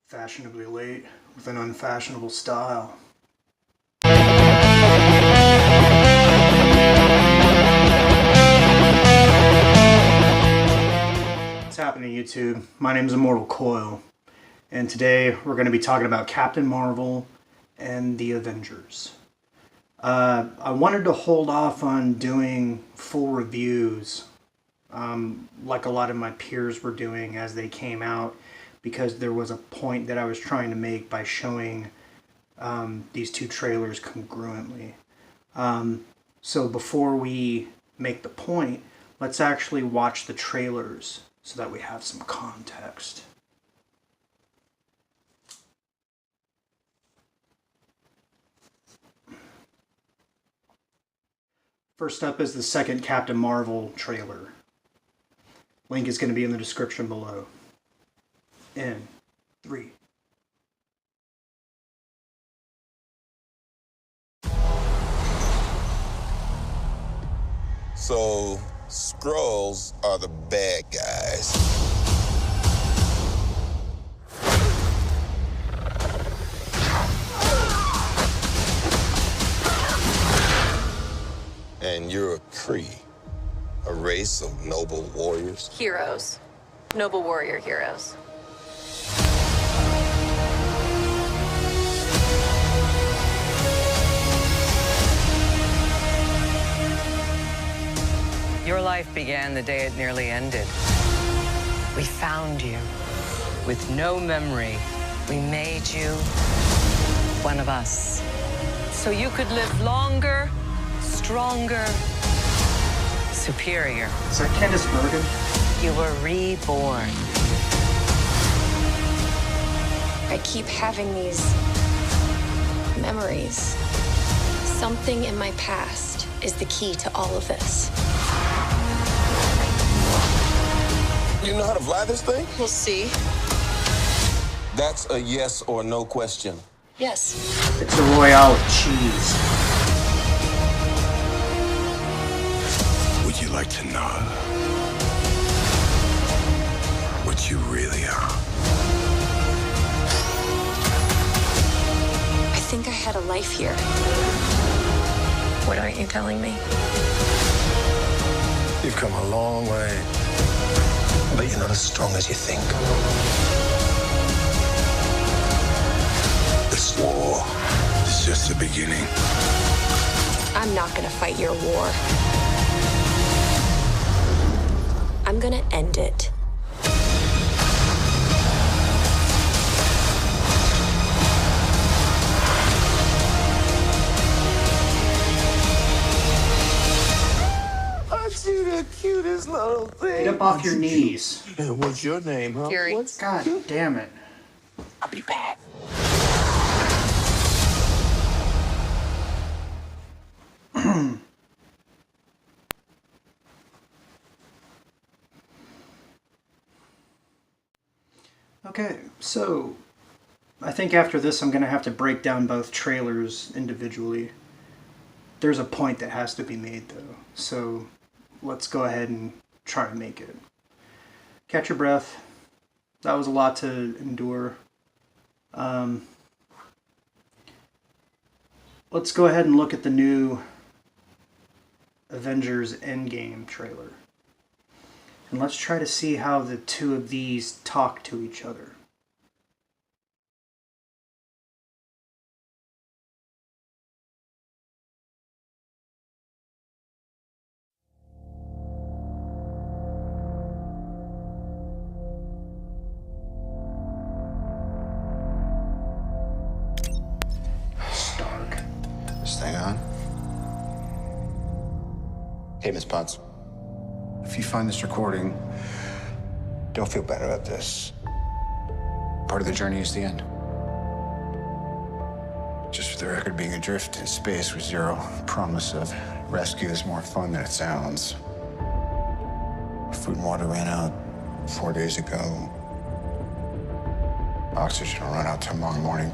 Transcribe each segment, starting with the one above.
Fashionably late with an unfashionable style. What's happening, YouTube? My name is Immortal Coil, and today we're going to be talking about Captain Marvel and the Avengers. I wanted to hold off on doing full reviews like a lot of my peers were doing as they came out, because there was a point that I was trying to make by showing these two trailers congruently. So before we make the point, let's actually watch the trailers so that we have some context. First up is the second Captain Marvel trailer. Link is going to be in the description below. In 3. So, Skrulls are the bad guys. And you're a Kree, a race of noble warriors. Heroes. Noble warrior heroes. Your life began the day it nearly ended. We found you with no memory. We made you one of us, so you could live longer, stronger, superior. Is that Candice Bergen? You were reborn. I keep having these memories. Something in my past is the key to all of this. You know how to fly this thing? We'll see. That's a yes or no question. Yes. It's a Royale with cheese. Would you like to know what you really are? I think I had a life here. What aren't you telling me? You've come a long way, but you're not as strong as you think. This war is just the beginning. I'm not gonna fight your war. I'm gonna end it. Aren't you the cutest little thing? Get up off your knees. What's your name, huh? Fury. God damn it. I'll be back. Okay, so I think after this I'm going to have to break down both trailers individually. There's a point that has to be made though, so let's go ahead and try to make it. Catch your breath. That was a lot to endure. Let's go ahead and look at the new Avengers Endgame trailer. And let's try to see how the two of these talk to each other. Stark. This thing on? Hey, Miss Potts. If you find this recording, don't feel bad about this. Part of the journey is the end. Just for the record, being adrift in space with zero promise of rescue is more fun than it sounds. Food and water ran out 4 days ago. Oxygen will run out tomorrow morning.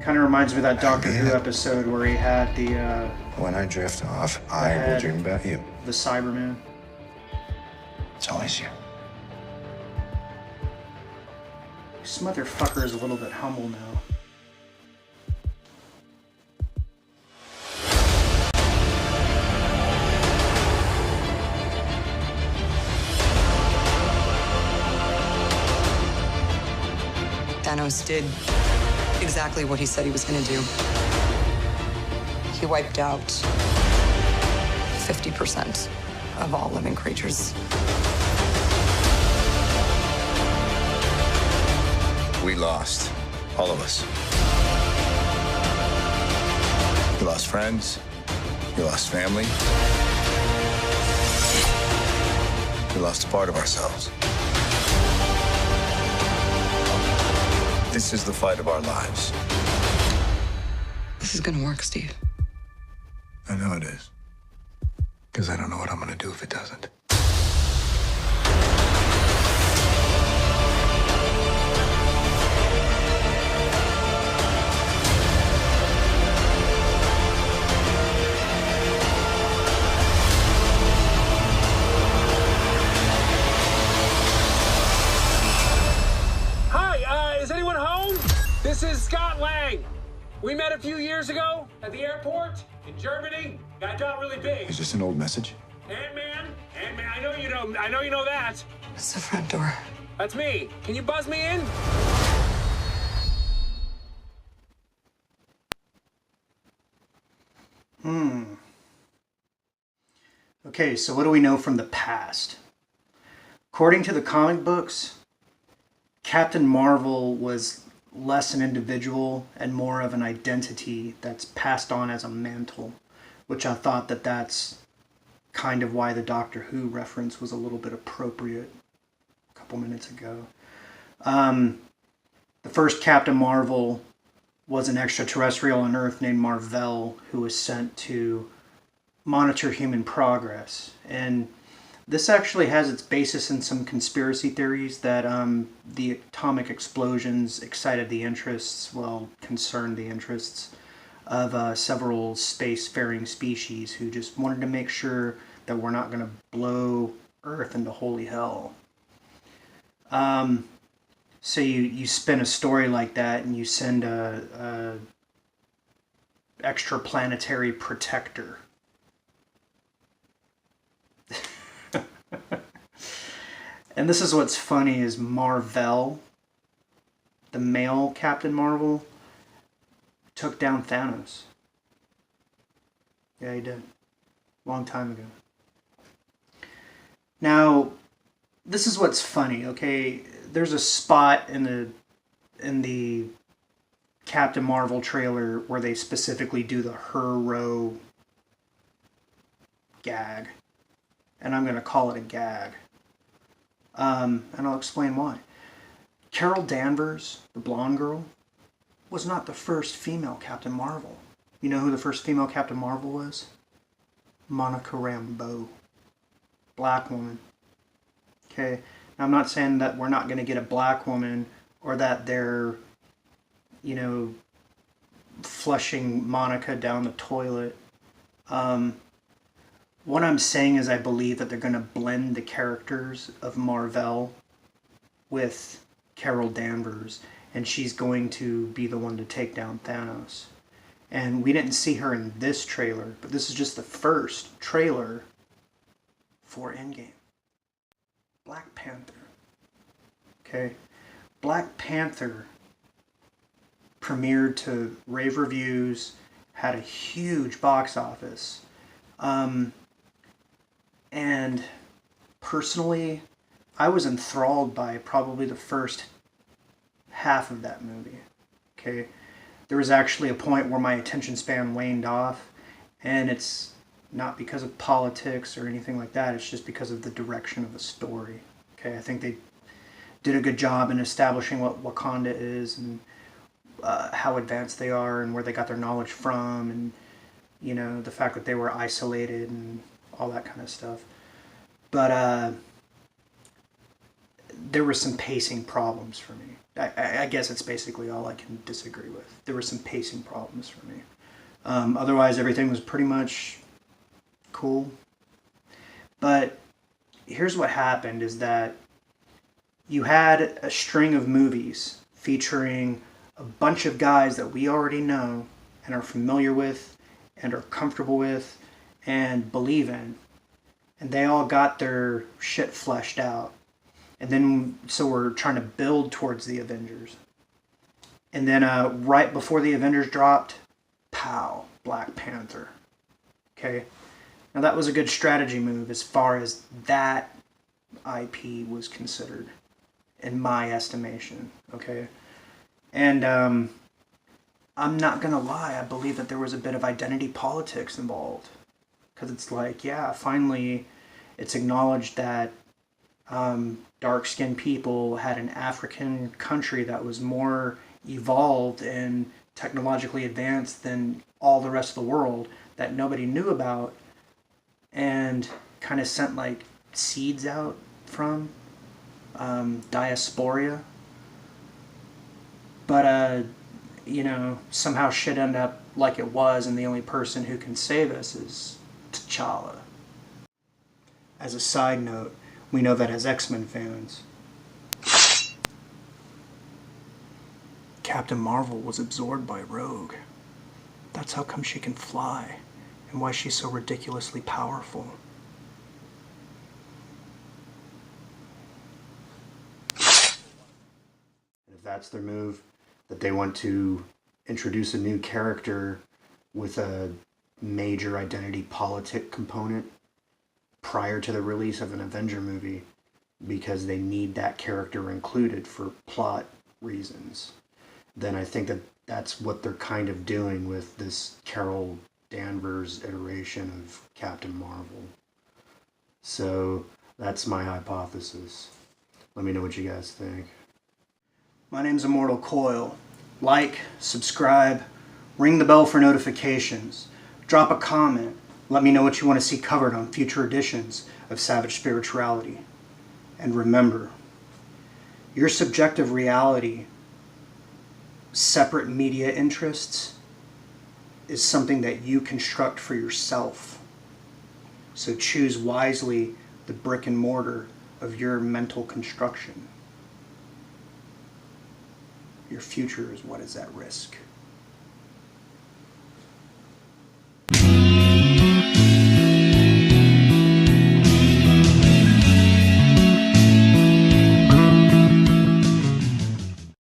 Kind of reminds me of that Doctor Who episode where he had the When I drift off, I will dream about you. the Cyberman. It's always you. This motherfucker is a little bit humble now. Thanos did exactly what he said he was going to do. He wiped out 50% of all living creatures. We lost. All of us. We lost friends. We lost family. We lost a part of ourselves. This is the fight of our lives. This is going to work, Steve. I know it is. Because I don't know what I'm going to do if it doesn't. Is anyone home? This is Scott Lang. We met a few years ago at the airport in Germany. Got really big. Is this an old message? Ant-Man, I know you know. I know you know that. It's the front door. That's me. Can you buzz me in? Okay, so what do we know from the past? According to the comic books, Captain Marvel was less an individual and more of an identity that's passed on as a mantle, which I thought that's kind of why the Doctor Who reference was a little bit appropriate a couple minutes ago. The first Captain Marvel was an extraterrestrial on Earth named Mar-Vell who was sent to monitor human progress. And this actually has its basis in some conspiracy theories that the atomic explosions excited the interests, concerned the interests of several spacefaring species who just wanted to make sure that we're not going to blow Earth into holy hell. So you spin a story like that and you send a extraplanetary protector. And this is what's funny is Mar-Vell, the male Captain Marvel, took down Thanos. Yeah, he did. Long time ago. Now, this is what's funny, okay? There's a spot in the Captain Marvel trailer where they specifically do the her-ro gag. And I'm going to call it a gag. And I'll explain why. Carol Danvers, the blonde girl, was not the first female Captain Marvel. You know who the first female Captain Marvel was? Monica Rambeau. Black woman. Okay? Now, I'm not saying that we're not going to get a black woman or that they're, flushing Monica down the toilet. What I'm saying is I believe that they're going to blend the characters of Mar-Vell with Carol Danvers, and she's going to be the one to take down Thanos. And we didn't see her in this trailer, but this is just the first trailer for Endgame. Black Panther. Okay? Black Panther premiered to rave reviews, had a huge box office. And personally, I was enthralled by probably the first half of that movie. Okay? There was actually a point where my attention span waned off, and it's not because of politics or anything like that, it's just because of the direction of the story. Okay? I think they did a good job in establishing what Wakanda is and how advanced they are and where they got their knowledge from, and the fact that they were isolated and all that kind of stuff. But there were some pacing problems for me. I guess it's basically all I can disagree with. There were some pacing problems for me. Otherwise, everything was pretty much cool. But here's what happened is that you had a string of movies featuring a bunch of guys that we already know and are familiar with and are comfortable with and believe in. And they all got their shit fleshed out. And then, so we're trying to build towards the Avengers. And then right before the Avengers dropped, pow, Black Panther. Okay? Now that was a good strategy move as far as that IP was considered, in my estimation. Okay? And I'm not gonna lie, I believe that there was a bit of identity politics involved. Because it's like, yeah, finally it's acknowledged that dark-skinned people had an African country that was more evolved and technologically advanced than all the rest of the world that nobody knew about, and kind of sent like seeds out from diaspora. But somehow shit ended up like it was, and the only person who can save us is T'Challa. As a side note, we know that as X-Men fans, Captain Marvel was absorbed by Rogue. That's how come she can fly, and why she's so ridiculously powerful. If that's their move, that they want to introduce a new character with a major identity politic component prior to the release of an Avenger movie because they need that character included for plot reasons, then I think that that's what they're kind of doing with this Carol Danvers iteration of Captain Marvel. So that's my hypothesis. Let me know what you guys think. My name's Immortal Coil. Like, subscribe, ring the bell for notifications, drop a comment, let me know what you want to see covered on future editions of Savage Spirituality. And remember, your subjective reality, separate media interests, is something that you construct for yourself. So choose wisely the brick and mortar of your mental construction. Your future is what is at risk.